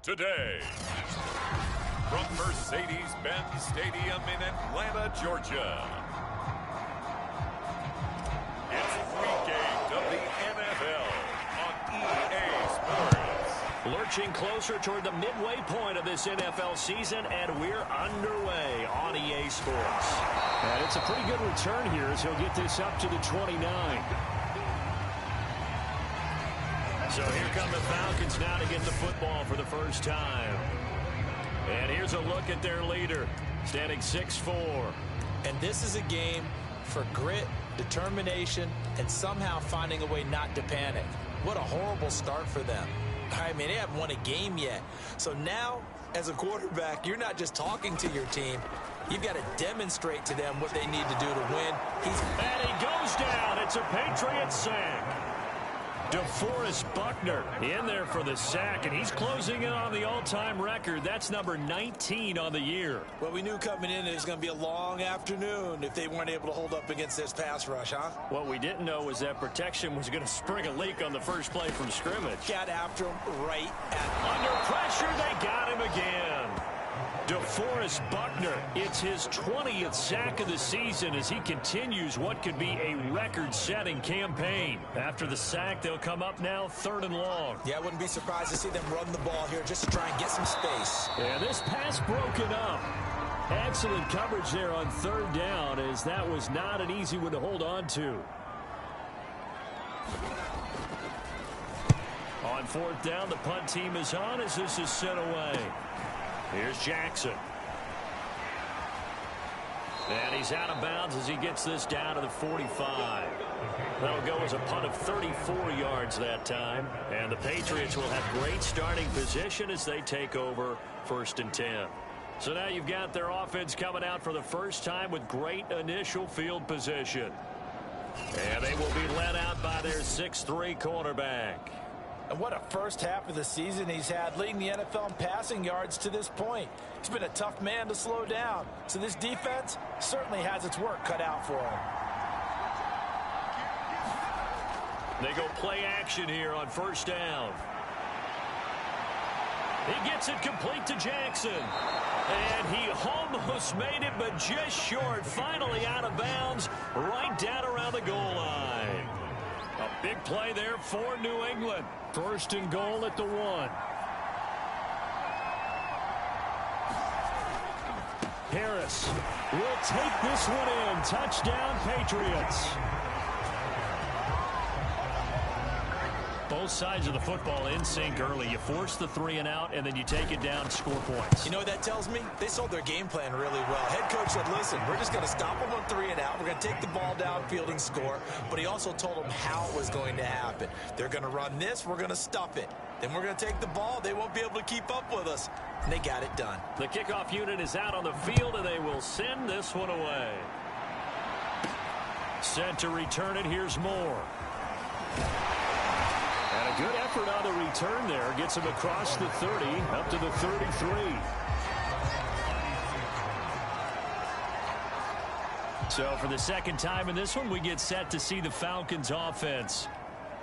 today. From Mercedes-Benz Stadium in Atlanta, Georgia. It's Week 8 of the NFL on EA Sports. Lurching closer toward the midway point of this NFL season, and we're underway on EA Sports. And it's a pretty good return here as he'll get this up to the 29. So here come the Falcons now to get the football for the first time. And here's a look at their leader, standing 6'4". And this is a game for grit, determination, and somehow finding a way not to panic. What a horrible start for them. I mean, they haven't won a game yet. So now, as a quarterback, you're not just talking to your team. You've got to demonstrate to them what they need to do to win. And he goes down. It's a Patriot sack. DeForest Buckner in there for the sack, and he's closing in on the all-time record. That's number 19 on the year. Well, we knew coming in it was going to be a long afternoon if they weren't able to hold up against this pass rush, huh? What we didn't know was that protection was going to spring a leak on the first play from scrimmage. Got after him right at... Under pressure, they got him again. DeForest Buckner, it's his 20th sack of the season as he continues what could be a record-setting campaign. After the sack, they'll come up now 3rd and long. Yeah, I wouldn't be surprised to see them run the ball here just to try and get some space. And this pass broken up. Excellent coverage there on 3rd down, as that was not an easy one to hold on to. On 4th down, the punt team is on as this is sent away. Here's Jackson. And he's out of bounds as he gets this down to the 45. That'll go as a punt of 34 yards that time. And the Patriots will have great starting position as they take over 1st and 10. So now you've got their offense coming out for the first time with great initial field position. And they will be led out by their 6'3" quarterback. And what a first half of the season he's had, leading the NFL in passing yards to this point. He's been a tough man to slow down. So this defense certainly has its work cut out for him. They go play action here on 1st down. He gets it complete to Jackson. And he almost made it, but just short. Finally out of bounds, right down around the goal line. A big play there for New England. 1st and goal at the 1. Harris will take this one in. Touchdown, Patriots. Both sides of the football in sync early. You force the 3 and out, and then you take it down, score points. You know what that tells me? They sold their game plan really well. Head coach said, listen, we're just going to stop them on 3 and out. We're going to take the ball down, fielding score. But he also told them how it was going to happen. They're going to run this. We're going to stuff it. Then we're going to take the ball. They won't be able to keep up with us. And they got it done. The kickoff unit is out on the field, and they will send this one away. Set to return it. Here's Moore. And a good effort on the return there. Gets him across the 30, up to the 33. So for the second time in this one, we get set to see the Falcons offense.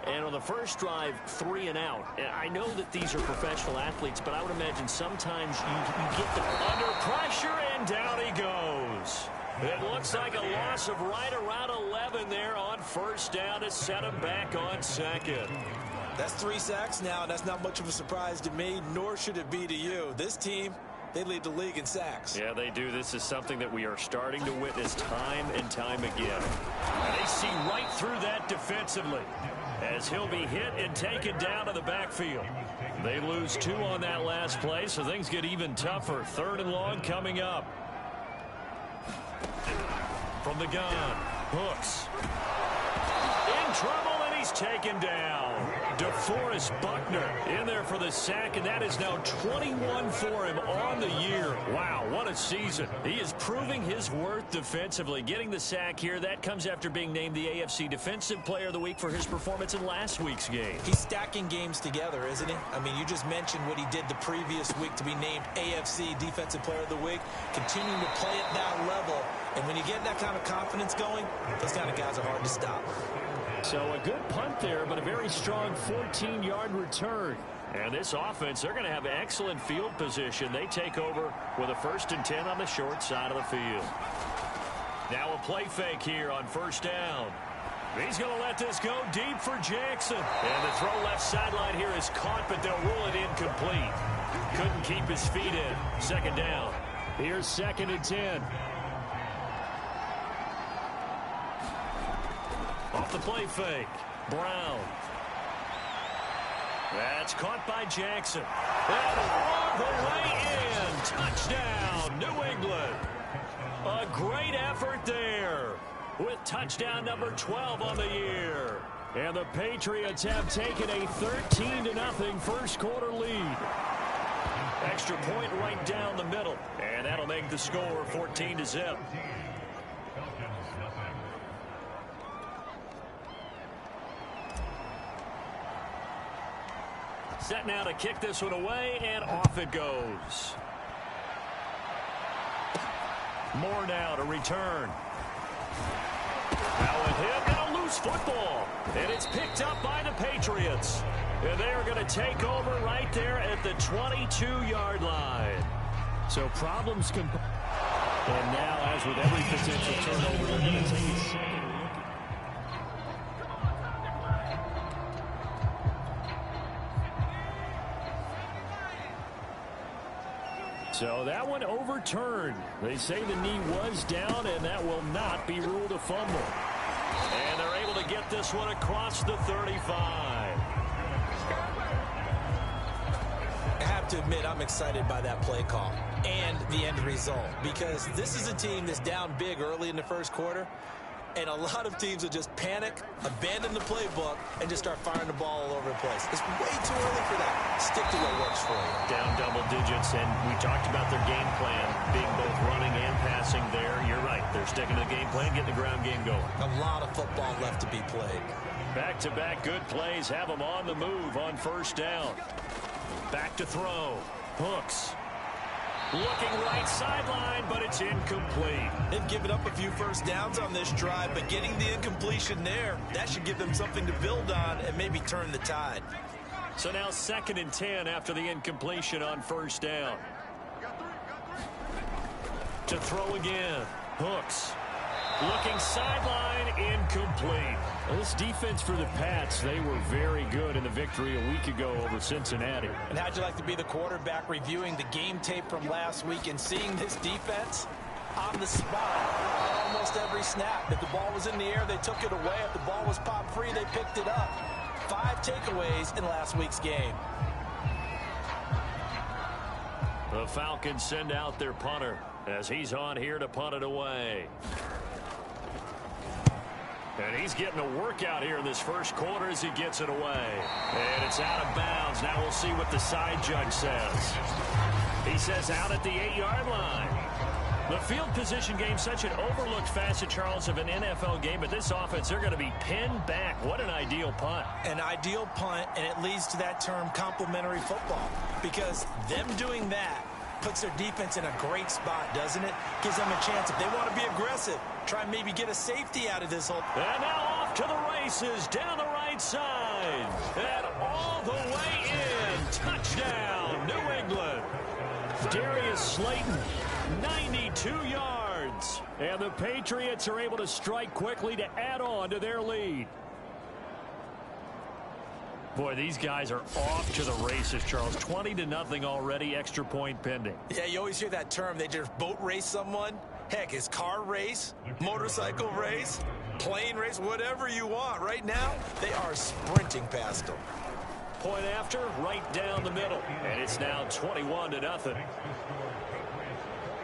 And on the first drive, 3 and out. And I know that these are professional athletes, but I would imagine sometimes you get them under pressure, and down he goes. It looks like a loss of right around 11 there on 1st down to set him back on 2nd. That's 3 sacks now, and that's not much of a surprise to me, nor should it be to you. This team, they lead the league in sacks. Yeah, they do. This is something that we are starting to witness time and time again. And they see right through that defensively as he'll be hit and taken down to the backfield. They lose 2 on that last play, so things get even tougher. 3rd and long coming up. From the gun, Hooks. In trouble, and he's taken down. DeForest Buckner in there for the sack, and that is now 21 for him on the year. Wow, what a season. He is proving his worth defensively. Getting the sack here, that comes after being named the AFC Defensive Player of the Week for his performance in last week's game. He's stacking games together, isn't he? I mean, you just mentioned what he did the previous week to be named AFC Defensive Player of the Week, continuing to play at that level. And when you get that kind of confidence going, those kind of guys are hard to stop. So a good punt there, but a very strong 14-yard return. And this offense, they're going to have excellent field position. They take over with a 1st and 10 on the short side of the field. Now a play fake here on 1st down. He's going to let this go deep for Jackson. And the throw left sideline here is caught, but they'll rule it incomplete. Couldn't keep his feet in. 2nd down. Here's 2nd and 10. Off the play fake. Brown. That's caught by Jackson. And all the way in. Touchdown, New England. A great effort there with touchdown number 12 on the year. And the Patriots have taken a 13-0 first quarter lead. Extra point right down the middle. And that'll make the score 14-0. Set now to kick this one away, and off it goes. More now to return. Now with him, and a loose football. And it's picked up by the Patriots. And they are going to take over right there at the 22-yard line. So problems can... And now, as with every potential turnover, they're going to take a second. So that one overturned. They say the knee was down, and that will not be ruled a fumble. And they're able to get this one across the 35. I have to admit, I'm excited by that play call and the end result, because this is a team that's down big early in the first quarter, and a lot of teams will just panic, abandon the playbook, and just start firing the ball all over the place. It's way too early for that. Stick to what works for you. Down double digits, and we talked about their game plan being both running and passing there. You're right. They're sticking to the game plan, getting the ground game going. A lot of football left to be played. Back-to-back good plays have them on the move on 1st down. Back to throw. Hooks. Looking right sideline, but it's incomplete. They've given up a few first downs on this drive, but getting the incompletion there, that should give them something to build on and maybe turn the tide. So now 2nd and 10 after the incompletion on 1st down. To throw again. Hooks. Looking sideline, incomplete. Well, this defense for the Pats, they were very good in the victory a week ago over Cincinnati. And how'd you like to be the quarterback reviewing the game tape from last week and seeing this defense on the spot on almost every snap? If the ball was in the air, they took it away. If the ball was popped free, they picked it up. 5 takeaways in last week's game. The Falcons send out their punter as he's on here to punt it away. And he's getting a workout here in this first quarter as he gets it away. And it's out of bounds. Now we'll see what the side judge says. He says out at the 8-yard line. The field position game, such an overlooked facet, Charles, of an NFL game. But this offense, they're going to be pinned back. What an ideal punt. An ideal punt, and it leads to that term complementary football. Because them doing that puts their defense in a great spot, doesn't it? Gives them a chance, if they want to be aggressive, try and maybe get a safety out of this whole... And now off to the races, down the right side. And all the way in. Touchdown, New England. Darius Slayton, 92 yards. And the Patriots are able to strike quickly to add on to their lead. Boy, these guys are off to the races, Charles. 20-0 already, extra point pending. Yeah, you always hear that term. They just boat race someone. Heck, it's car race, motorcycle race, plane race, whatever you want. Right now, they are sprinting past them. Point after, right down the middle. And it's now 21-0.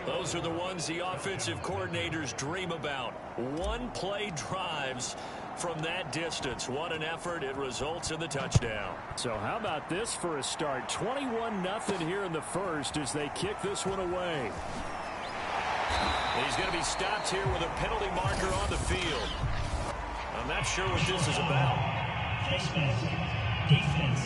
Those are the ones the offensive coordinators dream about. One-play drives from that distance. What an effort. It results in the touchdown. So how about this for a start? 21-0 here in the first as they kick this one away. He's going to be stopped here with a penalty marker on the field. I'm not sure what this is about. Defense.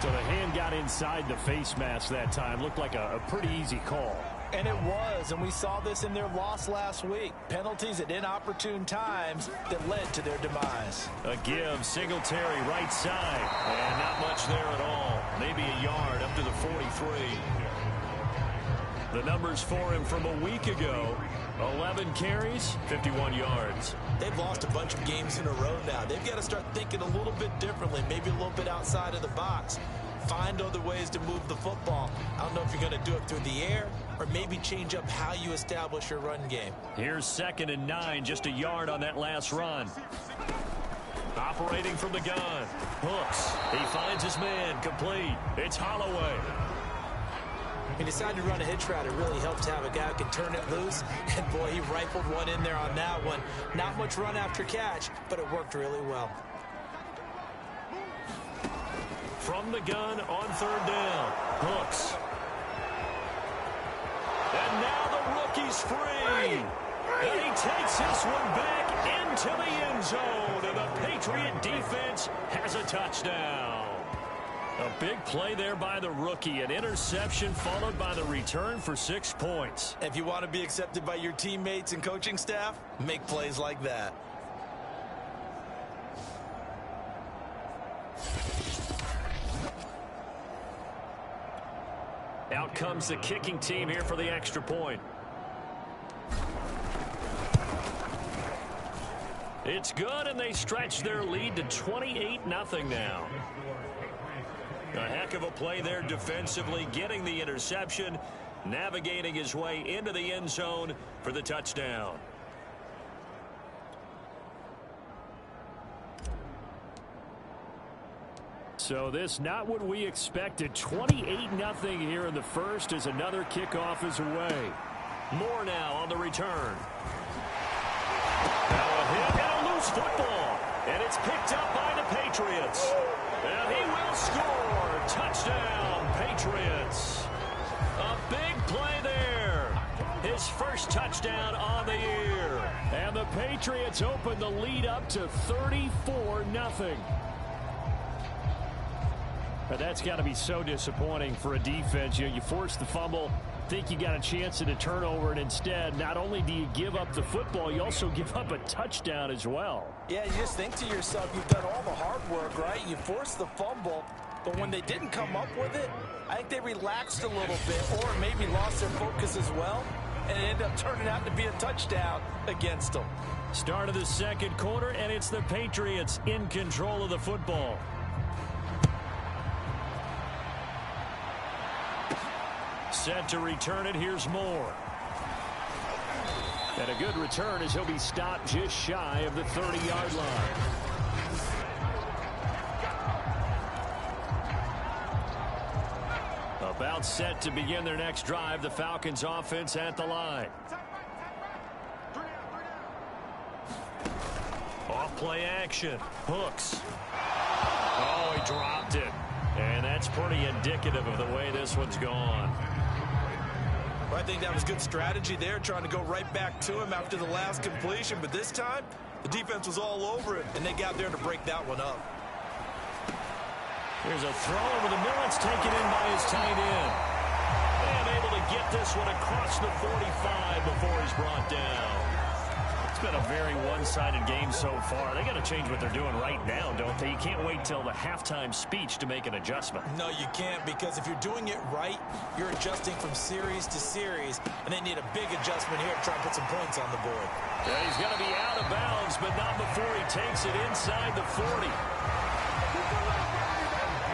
So the hand got inside the face mask that time. Looked like a pretty easy call. And it was, and we saw this in their loss last week. Penalties at inopportune times that led to their demise. A give, Singletary right side. And not much there at all. Maybe a yard up to the 43. The numbers for him from a week ago: 11 carries, 51 yards. They've lost a bunch of games in a row now. They've got to start thinking a little bit differently, maybe a little bit outside of the box. Find other ways to move the football. I don't know if you're going to do it through the air or maybe change up how you establish your run game. Here's 2nd and 9, just a yard on that last run. Operating from the gun. Hooks. He finds his man. Complete. It's Holloway. He decided to run a hitch route. It really helped to have a guy who can turn it loose. And, boy, he rifled one in there on that one. Not much run after catch, but it worked really well. From the gun on 3rd down. Hooks. And now the rookie's free. And he takes this one back into the end zone. And the Patriot defense has a touchdown. A big play there by the rookie. An interception followed by the return for 6 points. If you want to be accepted by your teammates and coaching staff, make plays like that. Out comes the kicking team here for the extra point. It's good, and they stretch their lead to 28-0 now. A heck of a play there defensively, getting the interception, navigating his way into the end zone for the touchdown. So this not what we expected. 28-0 here in the first as another kickoff is away. More now on the return. Now a hit and a loose football. And it's picked up by the Patriots. And he will score. Touchdown, Patriots. A big play there. His first touchdown on the year. And the Patriots open the lead up to 34-0. But that's got to be so disappointing for a defense. You force the fumble, think you got a chance at a turnover, and instead, not only do you give up the football, you also give up a touchdown as well. Yeah, you just think to yourself, you've done all the hard work, right? You forced the fumble, but when they didn't come up with it, I think they relaxed a little bit or maybe lost their focus as well, and it ended up turning out to be a touchdown against them. Start of the second quarter, and it's the Patriots in control of the football. Set to return it. Here's Moore. And a good return as he'll be stopped just shy of the 30-yard line. About set to begin their next drive. The Falcons offense at the line. Off play action. Hooks. Oh, he dropped it. And that's pretty indicative of the way this one's gone. I think that was good strategy there, trying to go right back to him after the last completion. But this time, the defense was all over it, and they got there to break that one up. Here's a throw over the middle. It's taken in by his tight end. And able to get this one across the 45 before he's brought down. It's been a very one-sided game so far. They got to change what they're doing right now, don't they? You can't wait till the halftime speech to make an adjustment. No, you can't, because if you're doing it right, you're adjusting from series to series, and they need a big adjustment here to try and put some points on the board. Yeah, he's going to be out of bounds, but not before he takes it inside the 40.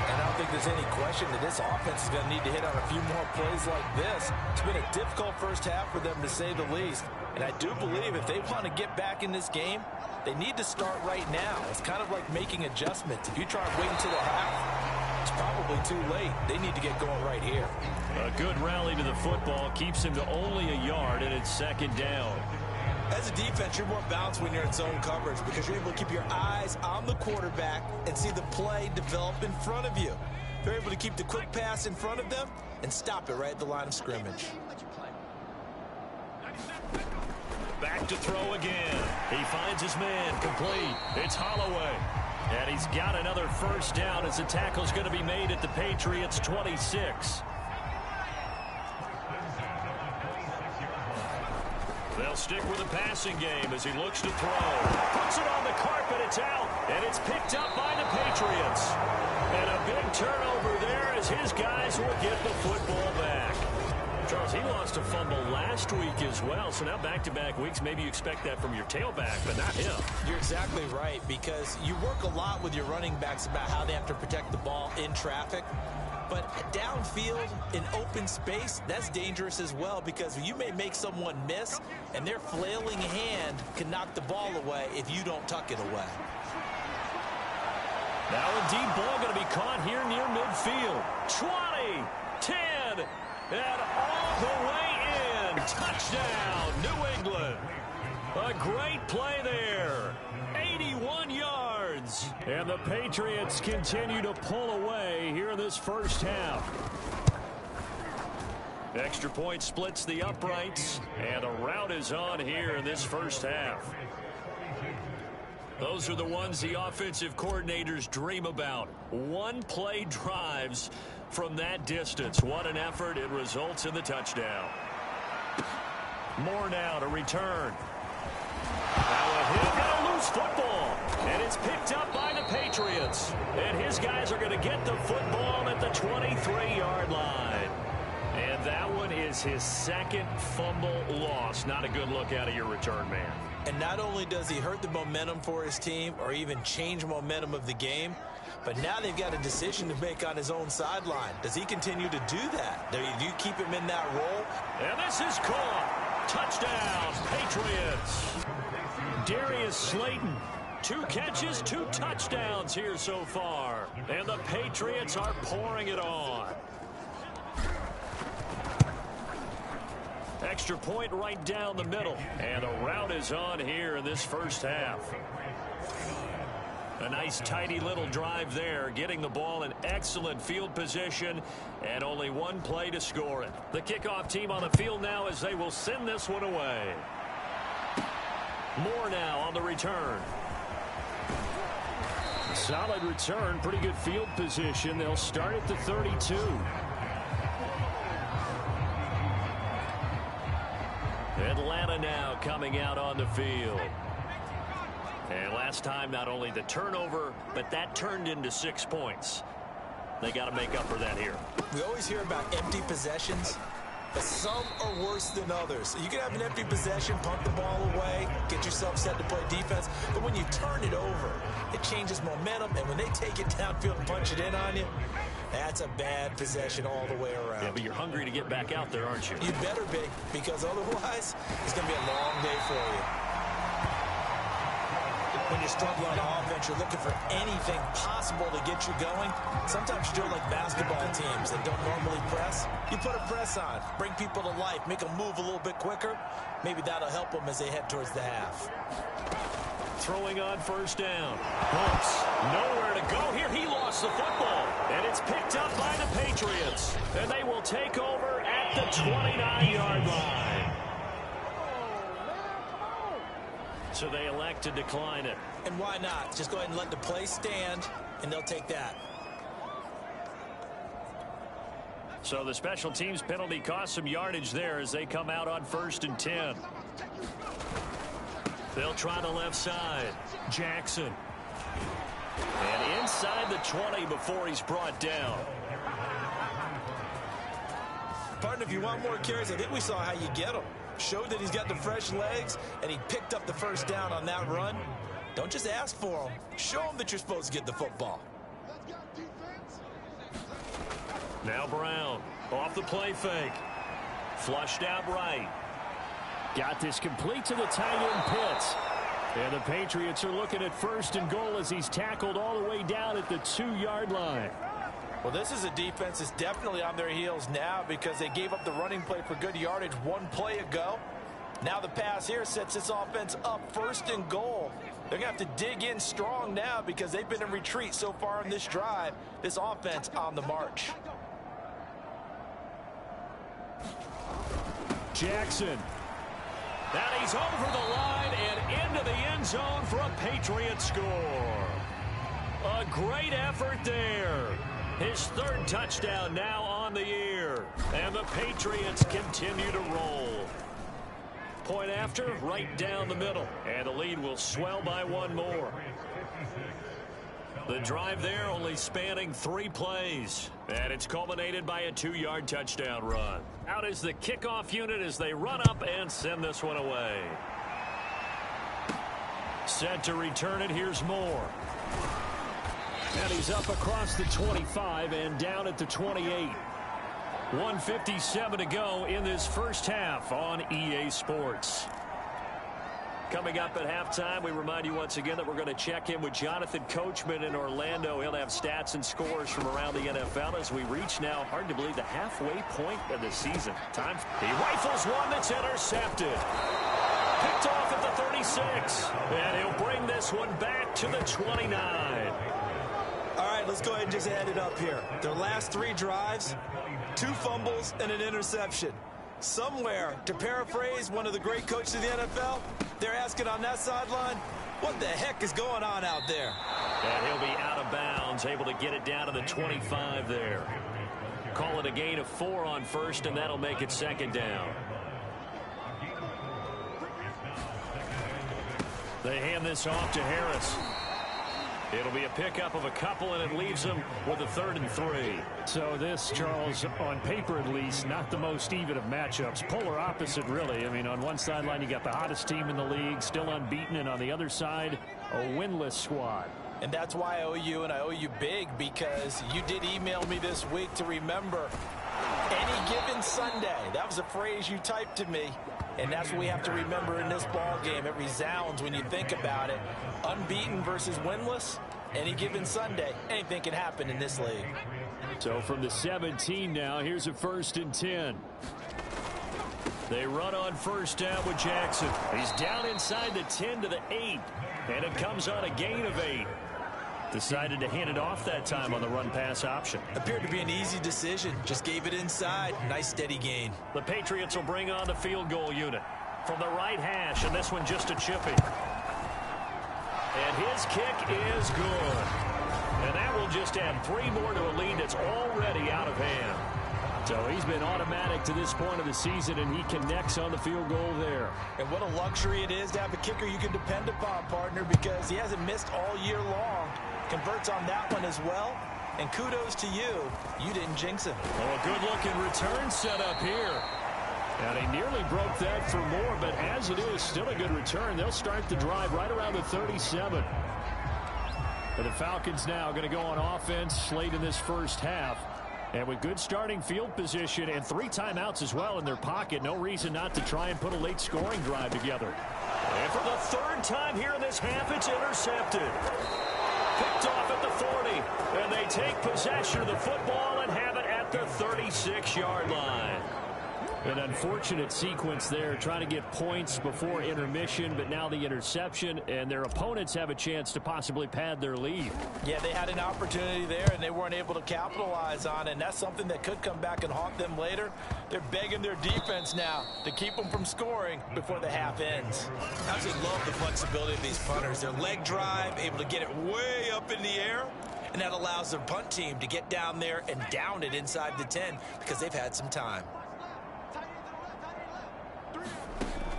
And I don't think there's any question that this offense is going to need to hit on a few more plays like this. It's been a difficult first half for them, to say the least. And I do believe if they want to get back in this game, they need to start right now. It's kind of like making adjustments. If you try and wait until the half, it's probably too late. They need to get going right here. A good rally to the football keeps him to only a yard, and it's second down. As a defense, you're more balanced when you're in zone coverage because you're able to keep your eyes on the quarterback and see the play develop in front of you. They're able to keep the quick pass in front of them and stop it right at the line of scrimmage. Back to throw again. He finds his man. Complete. It's Holloway. And he's got another first down as the tackle's going to be made at the Patriots' 26. They'll stick with the passing game as he looks to throw. Puts it on the carpet. It's out. And it's picked up by the Patriots. And a big turnover there as his guys will get the football back. Charles, he lost a fumble last week as well. So now back-to-back weeks, maybe you expect that from your tailback, but not him. You're exactly right, because you work a lot with your running backs about how they have to protect the ball in traffic. But downfield, in open space, that's dangerous as well, because you may make someone miss, and their flailing hand can knock the ball away if you don't tuck it away. Now a deep ball going to be caught here near midfield. 20, 10, and all the way in. Touchdown, New England. A great play there. 81 yards. And the Patriots continue to pull away here in this first half. Extra point splits the uprights, and a rout is on here in this first half. Those are the ones the offensive coordinators dream about. One-play drives from that distance. What an effort. It results in the touchdown. More now to return. Now a hit and a loose football. And it's picked up by the Patriots. And his guys are going to get the football at the 23-yard line. And that one is his second fumble loss. Not a good look out of your return man. And not only does he hurt the momentum for his team or even change momentum of the game, but now they've got a decision to make on his own sideline. Does he continue to do that? Do you keep him in that role? And this is caught. Touchdown, Patriots. Darius Slayton, 2 catches, 2 touchdowns here so far. And the Patriots are pouring it on. Extra point right down the middle. And the rout is on here in this first half. A nice tidy little drive there, getting the ball in excellent field position, and only one play to score it. The kickoff team on the field now as they will send this one away. More now on the return. Solid return, pretty good field position. They'll start at the 32. Atlanta now coming out on the field. And last time, not only the turnover, but that turned into 6 points. They got to make up for that here. We always hear about empty possessions, but some are worse than others. You can have an empty possession, punt the ball away, get yourself set to play defense, but when you turn it over, it changes momentum, and when they take it downfield and punch it in on you, that's a bad possession all the way around. Yeah, but you're hungry to get back out there, aren't you? You better be, because otherwise, it's going to be a long day for you. When you're struggling on offense, you're looking for anything possible to get you going. Sometimes you do it like basketball teams that don't normally press. You put a press on, bring people to life, make them move a little bit quicker. Maybe that'll help them as they head towards the half. Throwing on first down. Oops. Nowhere to go here. He lost the football. And it's picked up by the Patriots. And they will take over at the 29-yard line. So they elect to decline it. And why not? Just go ahead and let the play stand, and they'll take that. So the special teams penalty cost some yardage there as they come out on 1st and 10. They'll try the left side. Jackson. And inside the 20 before he's brought down. Partner, if you want more carries, I think we saw how you get them. Showed that he's got the fresh legs, and he picked up the first down on that run. Don't just ask for him. Show him that you're supposed to get the football. Now Brown off the play fake. Flushed out right. Got this complete to the tight end Pitts. And the Patriots are looking at 1st and goal as he's tackled all the way down at the 2-yard line. Well, this is a defense that's definitely on their heels now because they gave up the running play for good yardage 1 play ago. Now the pass here sets this offense up 1st and goal. They're going to have to dig in strong now because they've been in retreat so far in this drive. This offense on the march. Jackson. Now he's over the line and into the end zone for a Patriot score. A great effort there. His 3rd touchdown now on the year. And the Patriots continue to roll. point after, right down the middle. And the lead will swell by one more. The drive there only spanning 3 plays. And it's culminated by a 2-yard touchdown run. Out is the kickoff unit as they run up and send this one away. Set to return it. Here's Moore. And he's up across the 25 and down at the 28. 1:57 to go in this first half on EA Sports. Coming up at halftime, we remind you once again that we're going to check in with Jonathan Coachman in Orlando. He'll have stats and scores from around the NFL as we reach now, hard to believe, the halfway point of the season. He rifles one that's intercepted. Picked off at the 36. And he'll bring this one back to the 29. All right, let's go ahead and just add it up here. Their last 3 drives, 2 fumbles and an interception. Somewhere, to paraphrase one of the great coaches of the NFL, they're asking on that sideline, what the heck is going on out there? And he'll be out of bounds, able to get it down to the 25 there. Call it a gain of 4 on first, and that'll make it second down. They hand this off to Harris. It'll be a pickup of a couple, and it leaves them with a 3rd and 3. So this, Charles, on paper at least, not the most even of matchups. Polar opposite, really. I mean, on one sideline, you got the hottest team in the league, still unbeaten, and on the other side, a winless squad. And that's why I owe you, and I owe you big, because you did email me this week to remember any given Sunday. That was a phrase you typed to me. And that's what we have to remember in this ball game. It resounds when you think about it. Unbeaten versus winless, any given Sunday, anything can happen in this league. So from the 17 now, here's a 1st and 10. They run on first down with Jackson. He's down inside the 10 to the 8. And it comes on a gain of 8. Decided to hand it off that time on the run-pass option. Appeared to be an easy decision. Just gave it inside. Nice steady gain. The Patriots will bring on the field goal unit from the right hash, and this one just a chippy. And his kick is good. And that will just add 3 more to a lead that's already out of hand. So he's been automatic to this point of the season, and he connects on the field goal there. And what a luxury it is to have a kicker you can depend upon, partner, because he hasn't missed all year long. Converts on that one as well. And kudos to you. You didn't jinx him. Oh, a good-looking return set up here. And he nearly broke that for more, but as it is, still a good return. They'll start the drive right around the 37. And the Falcons now going to go on offense late in this first half. And with good starting field position and 3 timeouts as well in their pocket, no reason not to try and put a late scoring drive together. And for the 3rd time here in this half, it's intercepted. Picked off at the 40. And they take possession of the football and have it at the 36-yard line. An unfortunate sequence there, trying to get points before intermission, but now the interception, and their opponents have a chance to possibly pad their lead. Yeah, they had an opportunity there, and they weren't able to capitalize on it, and that's something that could come back and haunt them later. They're begging their defense now to keep them from scoring before the half ends. I just love the flexibility of these punters. Their leg drive, able to get it way up in the air, and that allows their punt team to get down there and down it inside the 10 because they've had some time.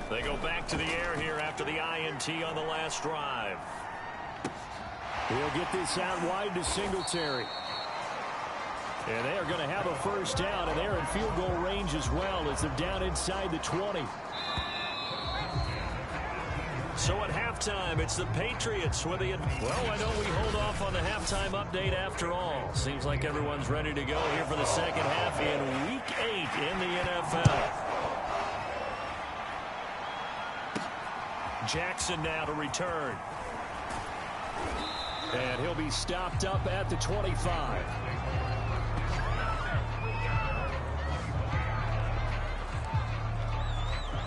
They go back to the air here after the INT on the last drive. He'll get this out wide to Singletary. And they are going to have a first down, and they're in field goal range as well as they're down inside the 20. So at halftime, it's the Patriots with the... Well, I know we hold off on the halftime update after all. Seems like everyone's ready to go here for the second half in Week 8 in the NFL. Jackson now to return. And he'll be stopped up at the 25.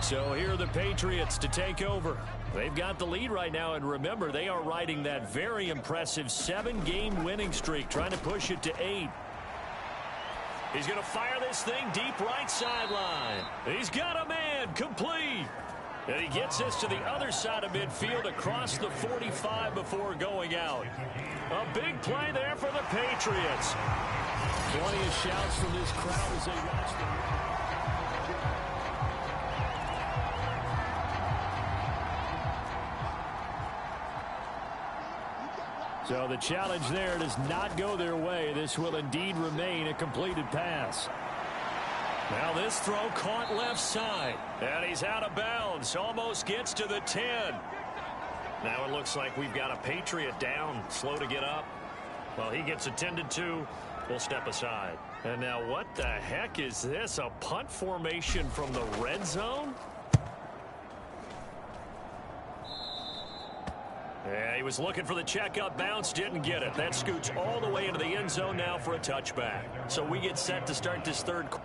So here are the Patriots to take over. They've got the lead right now, and remember, they are riding that very impressive 7-game winning streak, trying to push it to 8. He's going to fire this thing deep right sideline. He's got a man, complete. And he gets this to the other side of midfield across the 45 before going out. A big play there for the Patriots. Plenty of shouts from this crowd as they watch them. So the challenge there does not go their way. This will indeed remain a completed pass. Now this throw caught left side. And he's out of bounds. Almost gets to the 10. Now it looks like we've got a Patriot down. Slow to get up. Well, he gets attended to. We'll step aside. And now what the heck is this? A punt formation from the red zone? Yeah, he was looking for the checkup bounce, didn't get it. That scoots all the way into the end zone now for a touchback. So we get set to start this third quarter.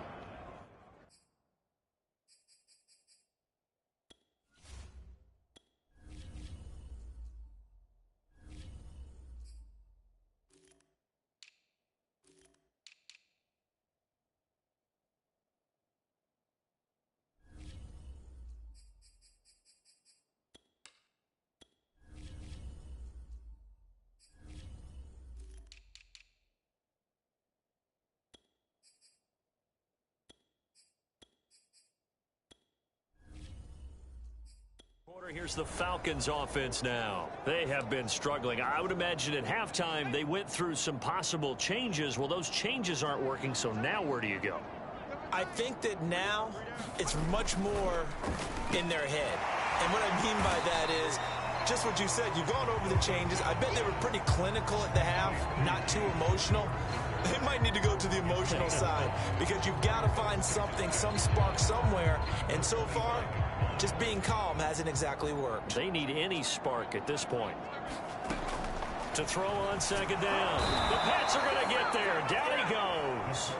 Here's the Falcons offense now. They have been struggling. I would imagine at halftime they went through some possible changes. Well, those changes aren't working, so now where do you go? I think that now it's much more in their head. And what I mean by that is just what you said. You've gone over the changes. I bet they were pretty clinical at the half, not too emotional. They might need to go to the emotional side because you've got to find something, some spark somewhere. And so far, just being calm hasn't exactly worked. They need any spark at this point. To throw on second down. The Pats are going to get there. Down he goes.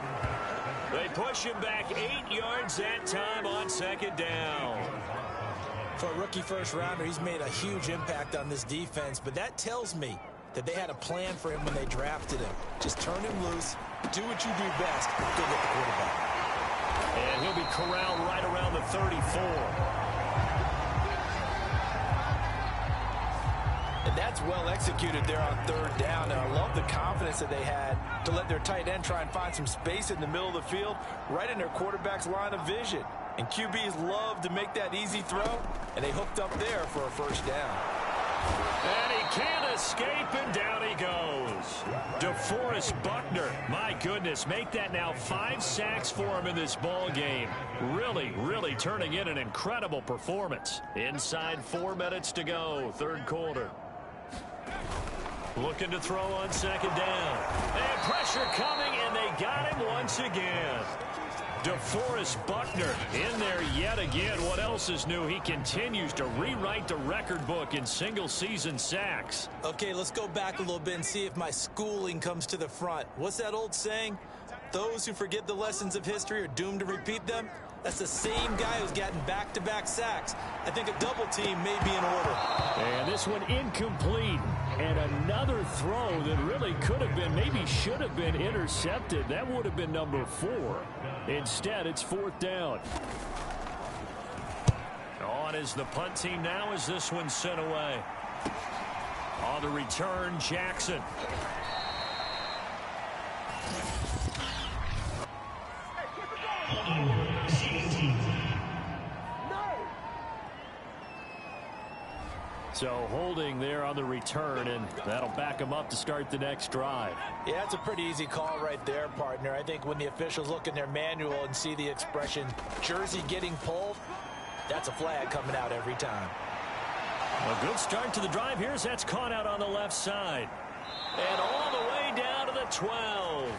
They push him back 8 yards that time on second down. For a rookie first-rounder, he's made a huge impact on this defense, but that tells me that they had a plan for him when they drafted him. Just turn him loose, do what you do best, go get the quarterback. And he'll be corralled right around the 34. And that's well executed there on third down. And I love the confidence that they had to let their tight end try and find some space in the middle of the field, right in their quarterback's line of vision. And QBs love to make that easy throw, and they hooked up there for a first down. And he can't escape, and down he goes. DeForest Buckner, my goodness, make that now 5 sacks for him in this ball game. Really turning in an incredible performance. Inside 4 minutes to go, third quarter. Looking to throw on second down. And pressure coming, and they got him once again. DeForest Buckner in there yet again. What else is new? He continues to rewrite the record book in single-season sacks. Okay, let's go back a little bit and see if my schooling comes to the front. What's that old saying? Those who forget the lessons of history are doomed to repeat them. That's the same guy who's gotten back-to-back sacks. I think a double team may be in order. And this one incomplete. And another throw that really could have been, maybe should have been intercepted. That would have been number 4. Instead, it's 4th down. On is the punt team now as this one's sent away. On the return, Jackson. So holding there on the return, and that'll back him up to start the next drive. Yeah, that's a pretty easy call right there, partner. I think when the officials look in their manual and see the expression jersey getting pulled, that's a flag coming out every time. A good start to the drive here as that's caught out on the left side. And all the way down to the 12.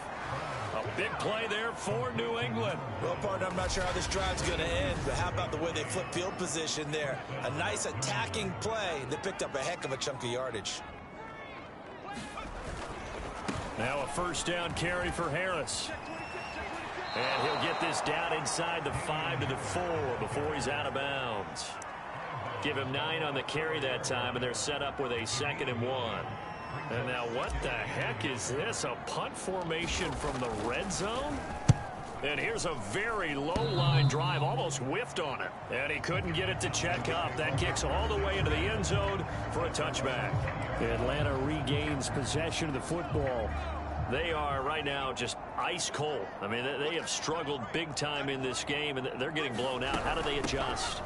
A big play there for New England. Well, partner, I'm not sure how this drive's going to end, but how about the way they flip field position there? A nice attacking play that picked up a heck of a chunk of yardage. Now a first down carry for Harris. And he'll get this down inside the 5 to the 4 before he's out of bounds. Give him 9 on the carry that time, and they're set up with a 2nd and 1. And now what the heck is this? A punt formation from the red zone? And here's a very low-line drive, almost whiffed on it. And he couldn't get it to check up. That kicks all the way into the end zone for a touchback. Atlanta regains possession of the football. They are right now just ice cold. I mean, they have struggled big time in this game, and they're getting blown out. How do they adjust?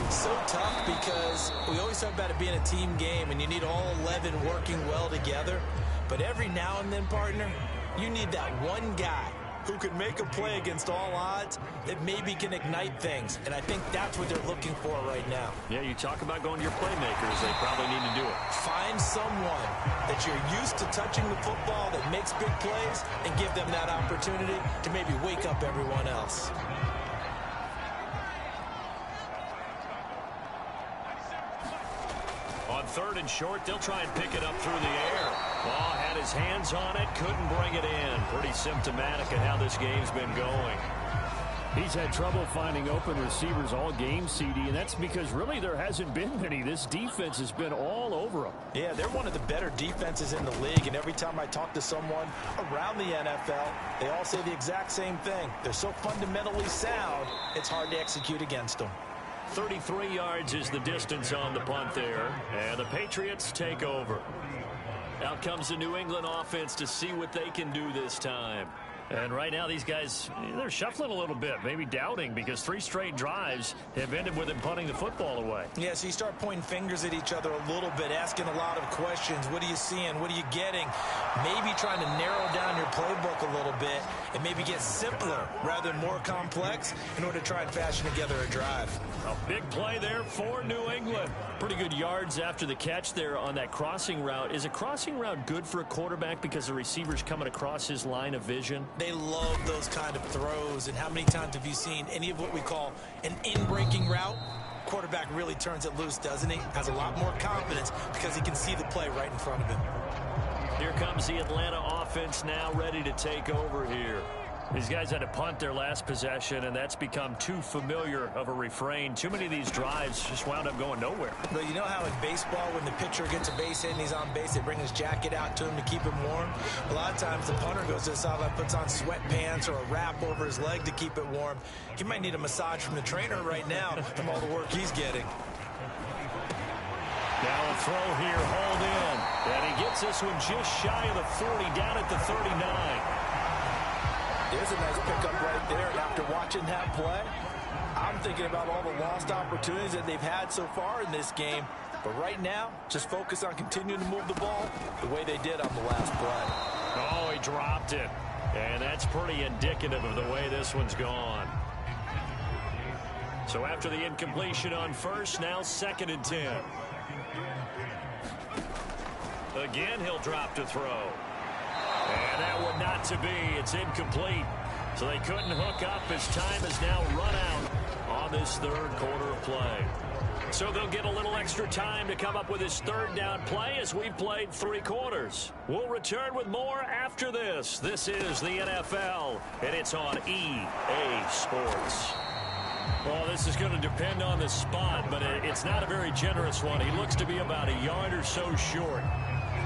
So tough because we always talk about it being a team game, and you need all 11 working well together. But every now and then, partner, you need that one guy who can make a play against all odds that maybe can ignite things. And I think that's what they're looking for right now. Yeah, you talk about going to your playmakers. They probably need to do it. Find someone that you're used to touching the football that makes big plays and give them that opportunity to maybe wake up everyone else. On 3rd and short, they'll try and pick it up through the air. Ball had his hands on it, couldn't bring it in. Pretty symptomatic of how this game's been going. He's had trouble finding open receivers all game, CD, and that's because really there hasn't been many. This defense has been all over him. Yeah, they're one of the better defenses in the league, and every time I talk to someone around the NFL, they all say the exact same thing. They're so fundamentally sound, it's hard to execute against them. 33 yards is the distance on the punt there, and the Patriots take over. Out comes the New England offense to see what they can do this time. And right now these guys, they're shuffling a little bit, maybe doubting, because 3 straight drives have ended with them punting the football away. Yeah, so you start pointing fingers at each other a little bit, asking a lot of questions. What are you seeing? What are you getting? Maybe trying to narrow down your playbook a little bit and maybe get simpler rather than more complex in order to try and fashion together a drive. A big play there for New England. Pretty good yards after the catch there on that crossing route. Is a crossing route good for a quarterback because the receiver's coming across his line of vision? They love those kind of throws, and how many times have you seen any of what we call an in-breaking route? Quarterback really turns it loose, doesn't he? Has a lot more confidence because he can see the play right in front of him. Here comes the Atlanta offense now ready to take over here. These guys had to punt their last possession, and that's become too familiar of a refrain. Too many of these drives just wound up going nowhere. But you know how in baseball, when the pitcher gets a base hit and he's on base, they bring his jacket out to him to keep him warm? A lot of times the punter goes to the sideline, puts on sweatpants or a wrap over his leg to keep it warm. He might need a massage from the trainer right now from all the work he's getting. Now a throw here, hauled in. And he gets this one just shy of the 40, down at the 39. There's a nice pickup right there. And after watching that play, I'm thinking about all the lost opportunities that they've had so far in this game. But right now, just focus on continuing to move the ball the way they did on the last play. Oh, he dropped it. And that's pretty indicative of the way this one's gone. So after the incompletion on first, now 2nd and 10. Again, he'll drop to throw. And that one not to be. It's incomplete. So they couldn't hook up as time has now run out on this 3rd quarter of play. So they'll get a little extra time to come up with his 3rd down play as we've played 3 quarters. We'll return with more after this. This is the NFL, and it's on EA Sports. Well, this is going to depend on the spot, but it's not a very generous one. He looks to be about a yard or so short.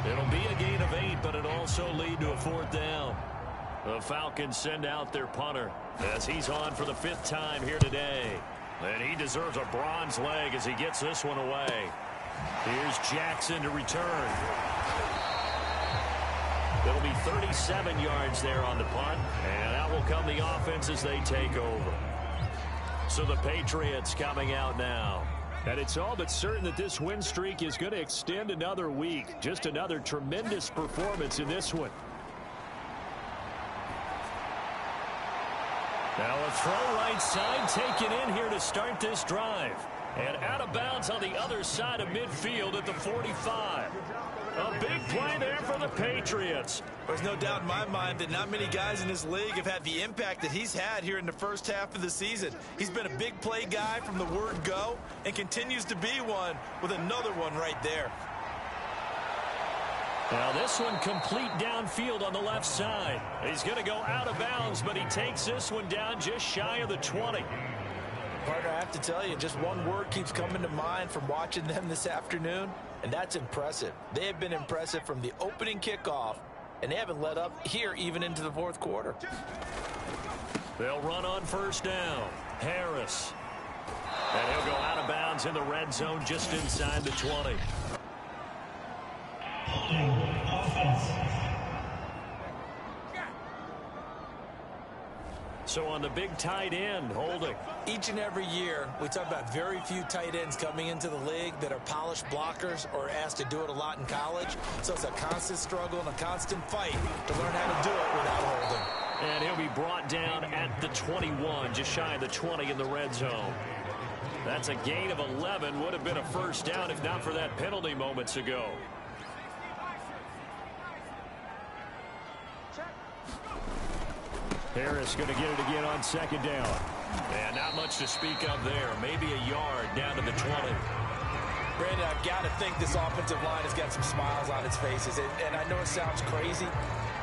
It'll be a gain of 8, but it'll also lead to a 4th down. The Falcons send out their punter as he's on for the 5th time here today. And he deserves a bronze leg as he gets this one away. Here's Jackson to return. It'll be 37 yards there on the punt, and out will come the offense as they take over. So the Patriots coming out now. And it's all but certain that this win streak is going to extend another week. Just another tremendous performance in this one. Now a throw right side taken in here to start this drive. And out of bounds on the other side of midfield at the 45. A big play there for the Patriots. There's no doubt in my mind that not many guys in this league have had the impact that he's had here in the first half of the season. He's been a big play guy from the word go and continues to be one with another one right there. Now this one complete downfield on the left side. He's going to go out of bounds, but he takes this one down just shy of the 20. Partner, I have to tell you, just one word keeps coming to mind from watching them this afternoon, and that's impressive. They have been impressive from the opening kickoff, and they haven't let up here even into the 4th quarter. They'll run on 1st down. Harris. And he'll go out of bounds in the red zone just inside the 20. So on the big tight end, holding. Each and every year, we talk about very few tight ends coming into the league that are polished blockers or asked to do it a lot in college. So it's a constant struggle and a constant fight to learn how to do it without holding. And he'll be brought down at the 21, just shy of the 20 in the red zone. That's a gain of 11. Would have been a first down if not for that penalty moments ago. Harris going to get it again on second down. And not much to speak of there. Maybe a yard down to the 20. Brandon, I've got to think this offensive line has got some smiles on its faces. And I know it sounds crazy,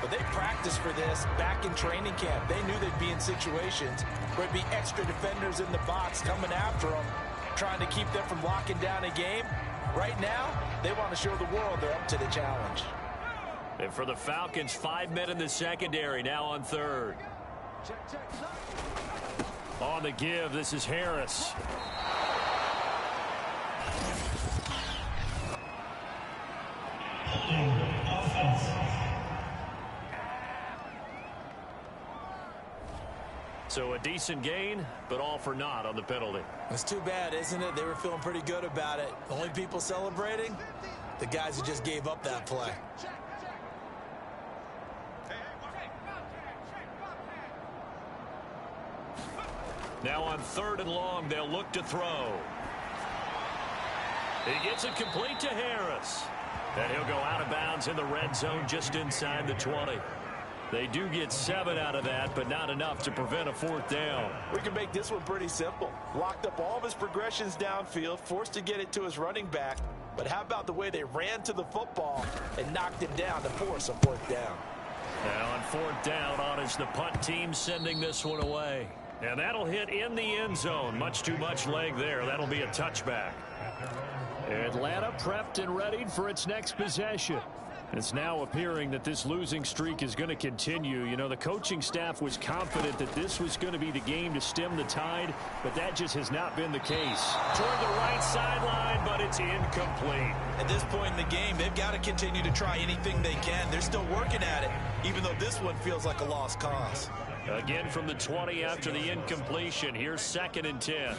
but they practiced for this back in training camp. They knew they'd be in situations where it'd be extra defenders in the box coming after them, trying to keep them from locking down a game. Right now, they want to show the world they're up to the challenge. And for the Falcons, 5 men in the secondary, now on third. On the give, this is Harris. So a decent gain, but all for naught on the penalty. It's too bad, isn't it? They were feeling pretty good about it. Only people celebrating? The guys who just gave up that play. Now on third and long, they'll look to throw. He gets it complete to Harris. And he'll go out of bounds in the red zone just inside the 20. They do get 7 out of that, but not enough to prevent a fourth down. We can make this one pretty simple. Locked up all of his progressions downfield, forced to get it to his running back. But how about the way they ran to the football and knocked him down to force a fourth down? Now on fourth down, on is the punt team sending this one away. And that'll hit in the end zone. Much too much leg there. That'll be a touchback. Atlanta prepped and readied for its next possession. It's now appearing that this losing streak is going to continue. You know, the coaching staff was confident that this was going to be the game to stem the tide, but that just has not been the case. Toward the right sideline, but it's incomplete. At this point in the game, they've got to continue to try anything they can. They're still working at it, even though this one feels like a lost cause. Again from the 20 after the incompletion. Here's 2nd and 10.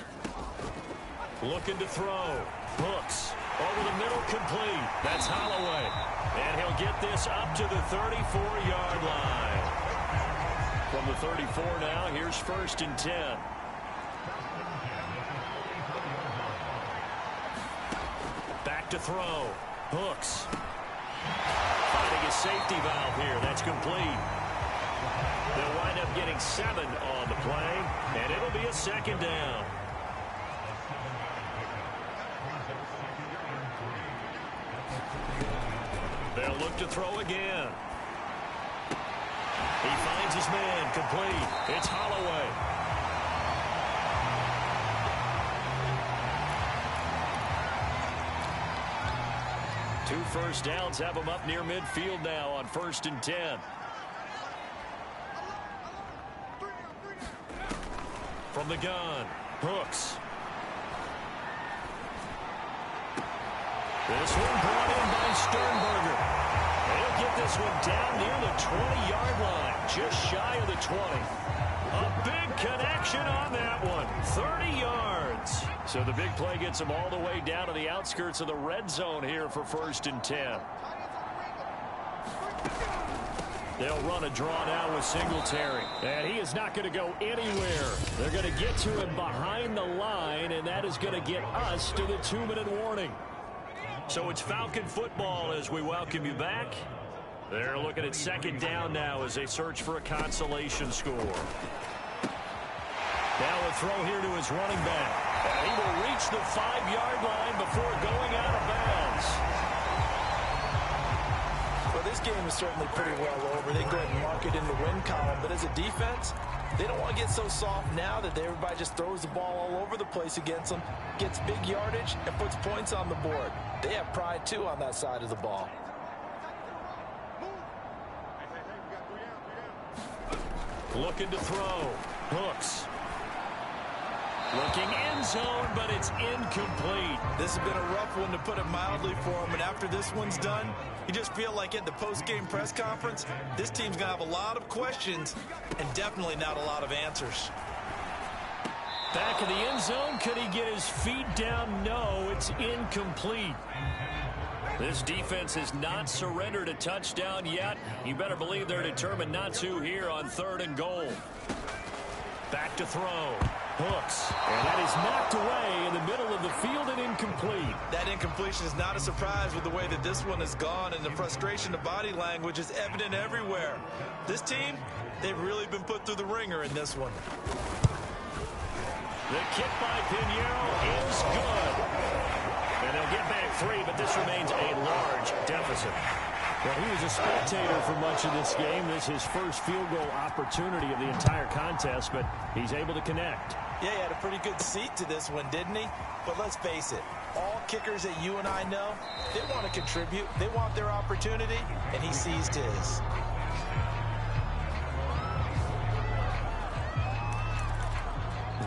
Looking to throw. Brooks over the middle, complete. That's Holloway. And he'll get this up to the 34-yard line. From the 34 now, here's 1st and 10. Back to throw. Hooks. Finding a safety valve here. That's complete. They'll wind up getting 7 on the play, and it'll be a 2nd down. They'll look to throw again. He finds his man, complete. It's Holloway. Two first downs have him up near midfield now on 1st and 10. From the gun, Brooks. This one brought in by Sternberger. He'll get this one down near the 20-yard line, just shy of the 20. A big connection on that one, 30 yards. So the big play gets him all the way down to the outskirts of the red zone here for 1st and 10. They'll run a draw now with Singletary. And he is not going to go anywhere. They're going to get to him behind the line, and that is going to get us to the 2-minute warning. So it's Falcon football as we welcome you back. They're looking at 2nd down now as they search for a consolation score. Now a throw here to his running back. And he will reach the 5-yard line before going out of bounds. Well, this game is certainly pretty well over. They go ahead and mark it in the win column. But as a defense, they don't want to get so soft now that everybody just throws the ball all over the place against them, gets big yardage, and puts points on the board. They have pride, too, on that side of the ball. Looking to throw. Hooks. Looking in end zone, but it's incomplete. This has been a rough one, to put it mildly, for him. And after this one's done, you just feel like at the post-game press conference, this team's going to have a lot of questions and definitely not a lot of answers. Back in the end zone, could he get his feet down? No, it's incomplete. This defense has not surrendered a touchdown yet. You better believe they're determined not to here on 3rd and goal. Back to throw. Hooks. And that is knocked away in the middle of the field and incomplete. That incompletion is not a surprise with the way that this one has gone, and the frustration of body language is evident everywhere. This team, they've really been put through the ringer in this one. The kick by Pinheiro is good. And they'll get back 3, but this remains a large deficit. Well, he was a spectator for much of this game. This is his first field goal opportunity of the entire contest, but he's able to connect. Yeah, he had a pretty good seat to this one, didn't he? But let's face it, all kickers that you and I know, they want to contribute. They want their opportunity, and he seized his.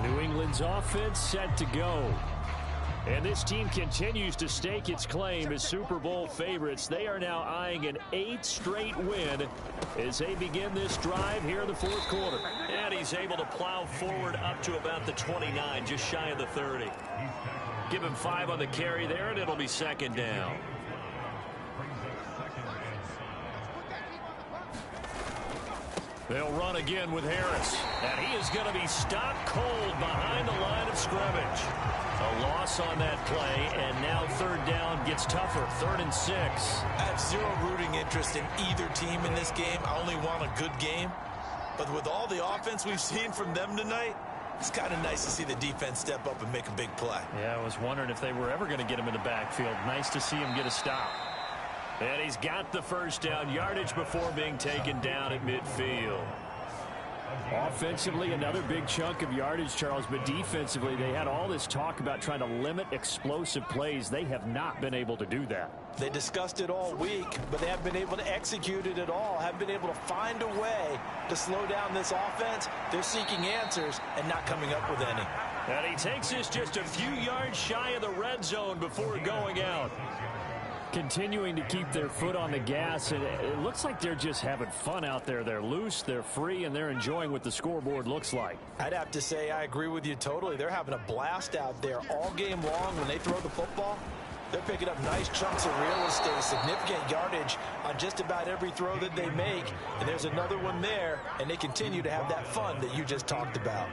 New England's offense set to go. And this team continues to stake its claim as Super Bowl favorites. They are now eyeing an 8th straight win as they begin this drive here in the 4th quarter. And he's able to plow forward up to about the 29, just shy of the 30. Give him 5 on the carry there, and it'll be 2nd down. They'll run again with Harris. And he is going to be stopped cold behind the line of scrimmage. A loss on that play, and now 3rd down gets tougher. 3rd and 6. I have zero rooting interest in either team in this game. I only want a good game. But with all the offense we've seen from them tonight, it's kind of nice to see the defense step up and make a big play. Yeah, I was wondering if they were ever going to get him in the backfield. Nice to see him get a stop. And he's got the 1st down yardage before being taken down at midfield. Offensively, another big chunk of yardage, Charles, but defensively, they had all this talk about trying to limit explosive plays. They have not been able to do that. They discussed it all week, but they haven't been able to execute it at all, haven't been able to find a way to slow down this offense. They're seeking answers and not coming up with any. And he takes this just a few yards shy of the red zone before going out. Continuing to keep their foot on the gas, and it looks like they're just having fun out there. They're loose, they're free, and they're enjoying what the scoreboard looks like. I'd have to say I agree with you totally. They're having a blast out there all game long. When they throw the football, they're picking up nice chunks of real estate, significant yardage on just about every throw that they make. And there's another one there, and they continue to have that fun that you just talked about.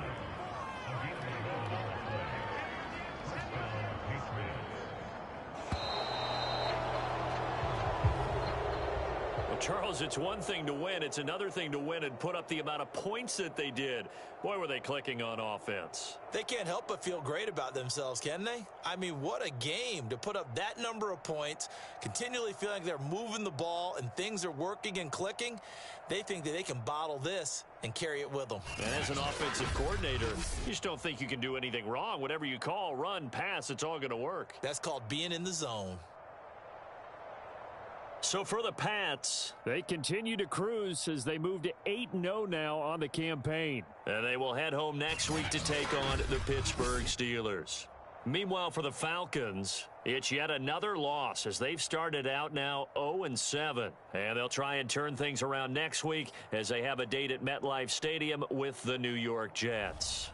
Charles, it's one thing to win. It's another thing to win and put up the amount of points that they did. Boy, were they clicking on offense. They can't help but feel great about themselves, can they? I mean, what a game to put up that number of points, continually feeling like they're moving the ball and things are working and clicking. They think that they can bottle this and carry it with them. And as an offensive coordinator, you just don't think you can do anything wrong. Whatever you call, run, pass, it's all going to work. That's called being in the zone. So for the Pats, they continue to cruise as they move to 8-0 now on the campaign. And they will head home next week to take on the Pittsburgh Steelers. Meanwhile, for the Falcons, it's yet another loss as they've started out now 0-7. And they'll try and turn things around next week as they have a date at MetLife Stadium with the New York Jets.